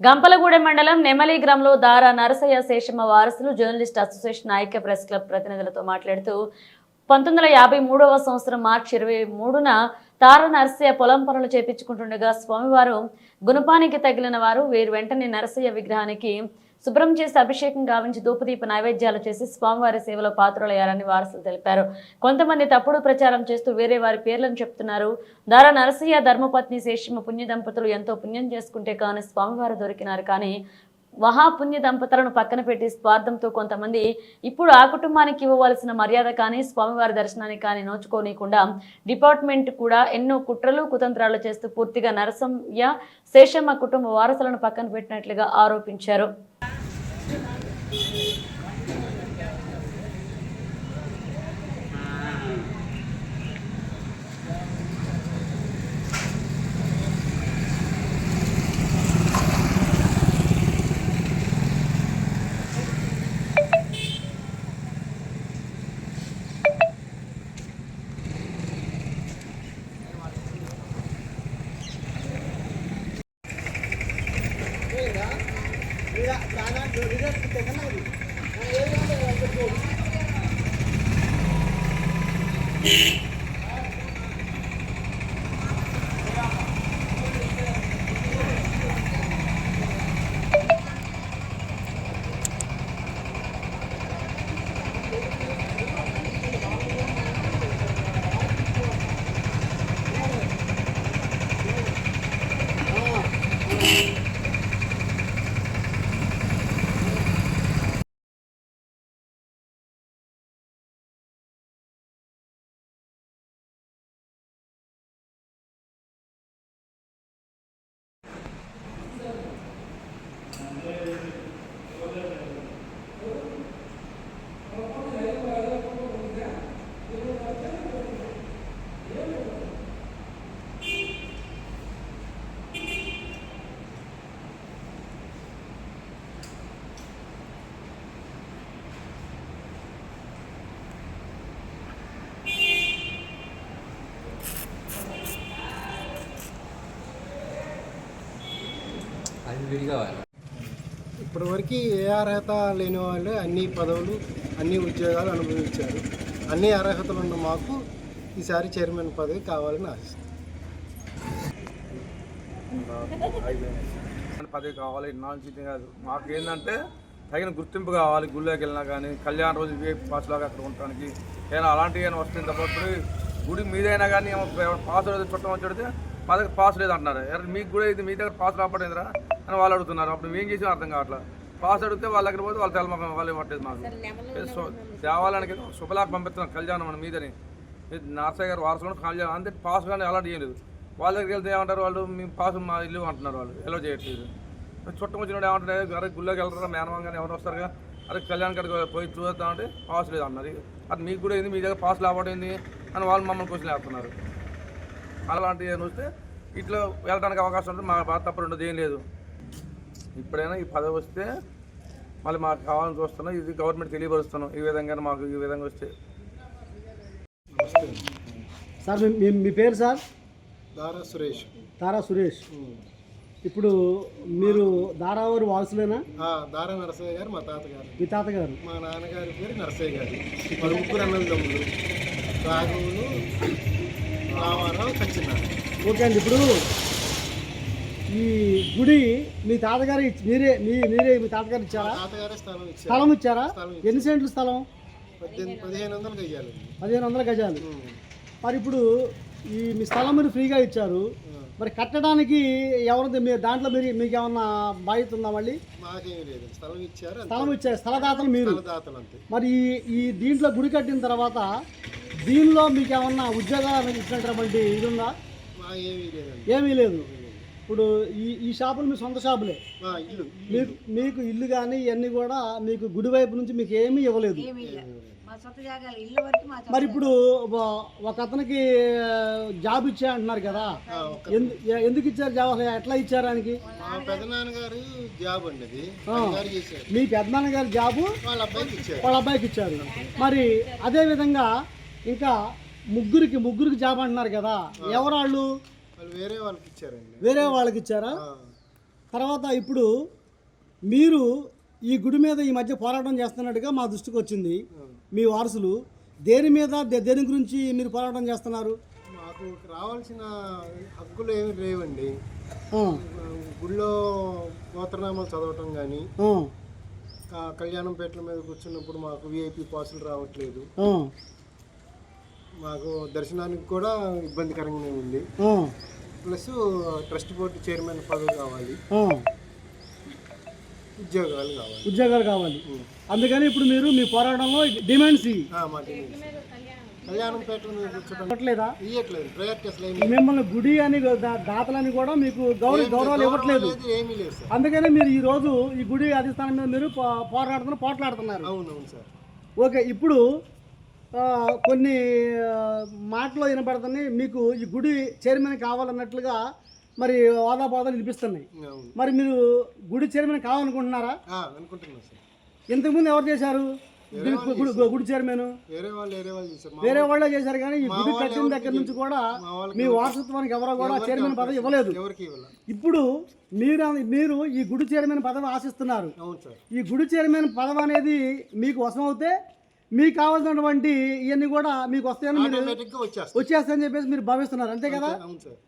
గంపలగూడెం మండలం నెమలి గ్రామంలో దారా నరసయ్య శేషమ్మ వారసులు జర్నలిస్ట్ అసోసియేషన్ ఐక్య ప్రెస్ క్లబ్ ప్రతినిధులతో మాట్లాడుతూ 1953వ సంవత్సరం మార్చి 23న దారా నరసయ్య పొలం పనులు చేపించుకుంటుండగా స్వామివారు గుణపానికి తగిలిన వారు వీరు వెంటనే నరసయ్య విగ్రహానికి శుభ్రం చేసి అభిషేకం గావించి ధూపదీప నైవేద్యాలు చేసి స్వామివారి సేవలో పాత్రలయ్యారని వారసులు తెలిపారు. కొంతమంది తప్పుడు ప్రచారం చేస్తూ వేరే వారి పేర్లను చెప్తున్నారు. దారా నరసయ్య ధర్మపత్ని శేషమ్మ పుణ్య దంపతులు ఎంతో పుణ్యం చేసుకుంటే కానీ స్వామివారు దొరికినారు. కానీ మహాపుణ్య దంపతులను పక్కన పెట్టి స్వార్థంతో కొంతమంది ఇప్పుడు ఆ కుటుంబానికి ఇవ్వవలసిన మర్యాద కానీ స్వామివారి దర్శనానికి కానీ నోచుకోనీయకుండా డిపార్ట్మెంట్ కూడా ఎన్నో కుట్రలు కుతంత్రాలు చేస్తూ పూర్తిగా నరసయ్య శేషమ్మ కుటుంబ వారసులను పక్కన పెట్టినట్లుగా ఆరోపించారు. ఇప్పటి వరకు ఏ అర్హత లేని వాళ్ళు అన్ని పదవులు అన్ని ఉద్యోగాలు అనుభవించారు. అన్ని అర్హతలు ఉన్న మాకు ఈసారి చైర్మన్ పదవి కావాలని ఆశిస్తాం. పదవి కావాలి నాలుగు కాదు, మాకు ఏంటంటే తగిన గుర్తింపు కావాలి. గుళ్ళోకి వెళ్ళినా కానీ కళ్యాణ రోజు పాసులాగా అక్కడ ఉండటానికి ఏమైనా అలాంటివి ఏమైనా వస్తుంది తప్పప్పుడు గుడి మీదైనా కానీ పాస్ చుట్టం వచ్చి మా దగ్గర పాస్ లేదు అంటున్నారు. మీకు కూడా ఇది మీ దగ్గర పాస్ రాపడేదిరా అని వాళ్ళు అడుగుతున్నారు. అప్పుడు మేము చేసి అర్థం కావట్లేదు. పాస్ అడిగితే వాళ్ళ దగ్గర పోతే వాళ్ళు తెలమకం వాళ్ళు పట్టేది మాకు. దేవాలయానికి శుభలాగా పంపిస్తున్నాం కళ్యాణం మన మీదని నరసయ్య గారు వారసులను కళ్యాణం అంతే పాస్ కానీ అలాంటి చేయలేదు. వాళ్ళ దగ్గరికి వెళ్తే ఏమంటారు వాళ్ళు మేము పాస్ మా ఇల్లు అంటున్నారు. వాళ్ళు ఎలా చేయట్లేదు. చుట్టం వచ్చినప్పుడు ఏమంటారు అరే గుళ్ళోకి వెళ్తారా మేనమాగానే ఎవరు వస్తారుగా అరే కళ్యాణ్ కాడికి పోయి చూద్దామంటే పాస్ లేదు అన్నారు. అది మీకు కూడా ఏంది మీ దగ్గర పాస్ లేకపోయింది అని వాళ్ళు మమ్మల్ని క్వశ్చన్ వేస్తున్నారు. అలాంటివి ఏమైనా వస్తే ఇట్లా వెళ్ళడానికి అవకాశం ఉంటుంది. మా బాధ తప్ప ఉండదు, ఏం లేదు. ఇప్పుడైనా ఈ పదవి వస్తే మళ్ళీ మాకు కావాలని చూస్తున్నాం. ఇది గవర్నమెంట్ తెలియపరుస్తున్నాం. ఈ విధంగా మాకు ఈ విధంగా వస్తే. సార్ మీ పేరు సార్? దారా సురేష్. ఇప్పుడు మీరు దారావారి వారసులేనా? దారా నరసయ్య గారు మా తాతగారు. మీ తాతగారు? మా నాన్నగారి పేరు నరసయ్య గారు. మరి ముగ్గురు అన్నల తమ్ముడు రాఘవులు రామారావు సత్యనారాయణ. ఓకే అండి. ఇప్పుడు ఈ గుడి మీ తాతగారు మీరే మీ తాతగారు ఇచ్చారా? తాతగారే స్థలం ఇచ్చారా? ఎన్ని సెంట్లు స్థలం? 1500 గజాలు. 1500 గజాలు. మరి ఇప్పుడు ఈ మీ స్థలం మీరు ఫ్రీగా ఇచ్చారు. మరి కట్టడానికి ఎవరిది దాంట్లో మీకు ఏమన్నా బాధ్యత ఉందా? మళ్ళీ మాకేమీ లేదు. స్థలం ఇచ్చారు. స్థలదాతలు మీరు. అంతే. మరి ఈ దీంట్లో గుడి కట్టిన తర్వాత దీనిలో మీకు ఏమన్నా ఉద్యోగాలు ఇచ్చినటువంటి ఇది ఉందా? ఏమీ లేదు. ఇప్పుడు ఈ షాపులు మీ సొంత షాపులే. మీకు ఇల్లు కానీ ఇవన్నీ కూడా మీకు గుడి వైపు నుంచి మీకు ఏమీ ఇవ్వలేదు. మరి ఇప్పుడు ఒక అతనికి జాబ్ ఇచ్చా అంటున్నారు కదా, ఎందుకు ఇచ్చారు జాబ్? అసలు ఎట్లా ఇచ్చారు ఆయనకి? మీ పెద్దనాన్నగారి జాబు వాళ్ళ అబ్బాయికి ఇచ్చారు. మరి అదే విధంగా ఇంకా ముగ్గురికి జాబ్ అంటున్నారు కదా, ఎవరు వాళ్ళు? వేరే వాళ్ళకి ఇచ్చారండి. వేరే వాళ్ళకి ఇచ్చారా? తర్వాత ఇప్పుడు మీరు ఈ గుడి మీద ఈ మధ్య పోరాటం చేస్తున్నట్టుగా మా దృష్టికి వచ్చింది. మీ వారసులు దేని మీద దేని గురించి మీరు పోరాటం చేస్తున్నారు? మాకు రావాల్సిన హక్కులు ఏమి లేవండి. ఆ, గుళ్ళో గోత్రనామాలు చదవటం కానీ, ఆ, కళ్యాణం పేటల మీద కూర్చున్నప్పుడు మాకు విఐపి పాసులు రావట్లేదు. ఆ, మాకు దర్శనానికి కూడా ఇబ్బందికరంగానే ఉంది. ఆ, ప్లస్ ట్రస్ట్ బోర్డు చైర్మన్ పదవి కావాలి, ఆ. ఉద్యోగాలు కావాలి. ఉద్యోగాలు కావాలి. అందుకని ఇప్పుడు మీరు మీ పోరాటంలో డిమాండ్స్ మా కళ్యాణం పేటల మీద కూర్చోటం ఇవ్వట్లేదా? ఇవ్వట్లేదు. ప్రయారిటీ అసలు ఏమీ మిమ్మల్ని గుడి అని దాతలని కూడా మీకు గౌరవాలు ఇవ్వట్లేదు. లేదు, ఏమీ లేదు సార్. అందుకని మీరు ఈ రోజు ఈ గుడి అధిష్టానం మీద మీరు పోట్లాడుతున్నారు. అవునవును సార్. ఓకే, ఇప్పుడు కొన్ని మాటలు వినపడుతున్నాయి. మీకు ఈ గుడి చైర్మన్ కావాలన్నట్లుగా మరి వాదాపాదాలు వినిపిస్తున్నాయి. అవును. మరి మీరు గుడి చైర్మన్ కావాలనుకుంటున్నారా? అనుకుంటున్నాను సార్. ఇంతకుముందు ఎవరు చేశారు గుడి చైర్మన్? వేరే వాళ్ళు చేశారు. వేరే వాళ్ళే చేశారు, కానీ ఈ గుడి కట్టిన దగ్గర నుంచి కూడా మీ వారసత్వానికి ఎవరో కూడా చైర్మన్ పదవి ఇవ్వలేదు. ఎవరికి ఇవ్వాలి. ఇప్పుడు మీరు ఈ గుడి చైర్మన్ పదవి ఆశిస్తున్నారు. అవును సార్. ఈ గుడి చైర్మన్ పదవి అనేది మీకు వశం అవుతే మీకు కావాల్సినటువంటి ఇవన్నీ కూడా మీకు వస్తాయని ఆటోమేటిక్గా వచ్చేస్తాయని చెప్పేసి మీరు భావిస్తున్నారు, అంతే కదా? అవును సార్.